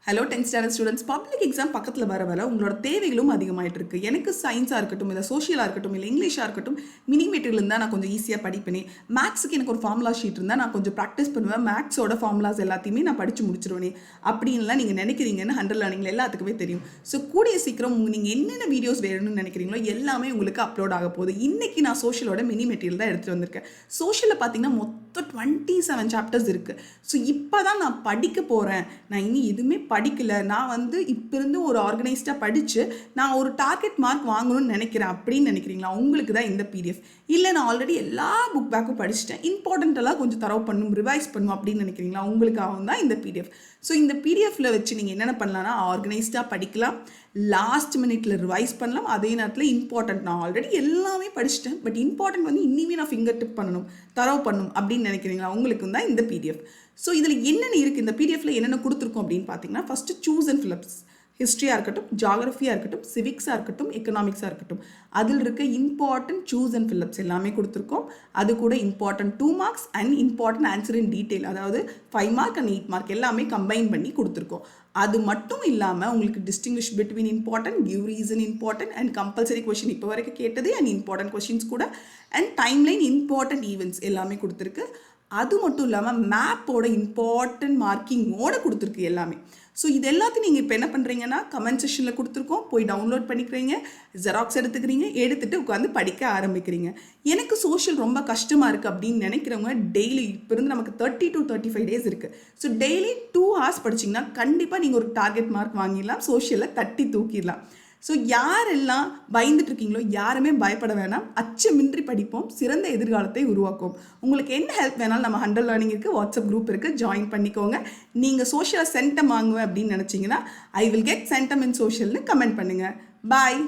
Hello 10th standard students, public exam பக்கத்தில் வர உங்களோட தேவைகளும் அதிகமாகிட்டு இருக்கு. எனக்கு சயின்ஸாக இருக்கட்டும், இல்லை சோஷியலாக இருக்கட்டும், இல்லை இங்கிலீஷாக இருக்கட்டும், மினி மெட்டீரியல் இருந்தால் நான் கொஞ்சம் ஈஸியாக படிப்பேனே. மேக்ஸுக்கு எனக்கு ஒரு ஃபார்முலா ஷீட் இருந்தால் நான் கொஞ்சம் ப்ராக்டிஸ் பண்ணுவேன். மேக்ஸோட ஃபார்முலாஸ் எல்லாத்தையுமே நான் படித்து முடிச்சிருவேனே அப்படின்லாம் நீங்கள் நினைக்கிறீங்கன்னு ஹண்ட்ரட் லேர்னிங்கில் எல்லாத்துக்குமே தெரியும். ஸோ கூடிய சீக்கிரம் நீங்கள் என்னென்ன வீடியோஸ் வேணும்னு நினைக்கிறீங்களோ எல்லாமே உங்களுக்கு அப்லோட் ஆக போகுது. இன்றைக்கி நான் சோஷியலோட மினி மெட்டீரியல் தான் எடுத்துகிட்டு வந்திருக்கேன். சோஷியலில் பார்த்தீங்கன்னா மொத்தம் 27 சாப்டர்ஸ் இருக்குது. ஸோ இப்போ தான் நான் படிக்க போகிறேன். நான் இனி எதுவுமே படிக்கலை. நான் இப்போ இருந்து ஒரு ஆர்கனைஸ்டாக படித்து நான் ஒரு டார்கெட் மார்க் வாங்கணும்னு நினைக்கிறேன் அப்படின்னு நினைக்கிறீங்களா? உங்களுக்கு தான் இந்த பிடிஎஃப். இல்லை, நான் ஆல்ரெடி எல்லா புக் பேக்கும் படிச்சுட்டேன், இம்பார்ட்டண்ட்டெல்லாம் கொஞ்சம் தரவு பண்ணும், ரிவைஸ் பண்ணும் அப்படின்னு நினைக்கிறீங்களா? உங்களுக்காகவும் தான் இந்த பிடிஎஃப். ஸோ இந்த பிடிஎஃப்ல வச்சு நீங்கள் என்னென்ன பண்ணலாம்னா, ஆர்கனைஸ்டாக படிக்கலாம், லாஸ்ட் மினிட்ல ரிவைஸ் பண்ணலாம், அதே நேரத்தில் இம்பார்ட்டன்ட் நான் ஆல்ரெடி எல்லாமே படிச்சுட்டேன், பட் இம்பார்ட்டன்ட் இனிமே நான் ஃபிங்கர் டிப் பண்ணணும், தரவு பண்ணணும் அப்படின்னு நினைக்கிறீங்களா? உங்களுக்கு தான் இந்த பிடிஎஃப். ஸோ இதில் என்னென்ன இருக்குது, இந்த பிடிஎஃப்ல என்னென்ன கொடுத்துருக்கோம் அப்படின்னு பார்த்தீங்கன்னா, ஃபஸ்ட்டு சூஸ் அண்ட் ஃபிலிப்ஸ். ஹிஸ்ட்ரியாக இருக்கட்டும், ஜாகிரஃபியாக இருக்கட்டும், சிவிக்ஸாக இருக்கட்டும், எக்கனாமிக்ஸாக இருக்கட்டும், அதில் இருக்க இம்பார்ட்டன்ட் சூஸ் அண்ட் ஃபில்லப்ஸ் எல்லாமே கொடுத்துருக்கோம். அது கூட important 2 marks and important answer in detail, அதாவது 5 மார்க் அண்ட் 8 மார்க் எல்லாமே கம்பைன் பண்ணி கொடுத்துருக்கோம். அது மட்டும் இல்லாமல் உங்களுக்கு distinguish between important, give reason important and compulsory question இப்போ வரைக்கும் கேட்டது அண்ட் இம்பார்ட்டன்ட் கொஷின்ஸ் கூட, அண்ட் டைம்லைன், இம்பார்ட்டன்ட் ஈவெண்ட்ஸ் எல்லாமே கொடுத்துருக்கு. அது மட்டும் இல்லாமல் மேப்போட இம்பார்ட்டன்ட் மார்க்கிங்கோடு கொடுத்துருக்கு எல்லாமே. ஸோ இது எல்லாத்தையும் நீங்கள் இப்போ என்ன பண்ணுறீங்கன்னா, கமெண்ட் செக்ஷனில் கொடுத்துருக்கோம், போய் டவுன்லோட் பண்ணிக்கிறீங்க, ஜெராக்ஸ் எடுத்துக்கிறீங்க, எடுத்துகிட்டு உட்காந்து படிக்க ஆரம்பிக்கிறீங்க. எனக்கு சோஷியல் ரொம்ப கஷ்டமாக இருக்குது அப்படின்னு நினைக்கிறவங்க டெய்லி இப்போ இருந்து நமக்கு 30 to 35 டேஸ் இருக்குது. ஸோ டெய்லி 2 hours படிச்சிங்கன்னா கண்டிப்பாக நீங்கள் ஒரு டார்கெட் மார்க் வாங்கிடலாம், சோஷியலில் தட்டி தூக்கிடலாம். ஸோ யாரெல்லாம் பயந்துட்டு இருக்கீங்களோ யாருமே பயப்பட வேணாம், அச்சமின்றி படிப்போம், சிறந்த எதிர்காலத்தை உருவாக்குவோம். உங்களுக்கு என்ன ஹெல்ப் வேணாலும் நம்ம 100 லேர்னிங் இருக்குது, வாட்ஸ்அப் குரூப் இருக்குது, ஜாயின் பண்ணிக்கோங்க. நீங்கள் சோஷியலாக சென்டம் வாங்குவேன் அப்படின்னு நினச்சிங்கன்னா, I will get centum in சோஷியல்னு கமெண்ட் பண்ணுங்கள். பாய்.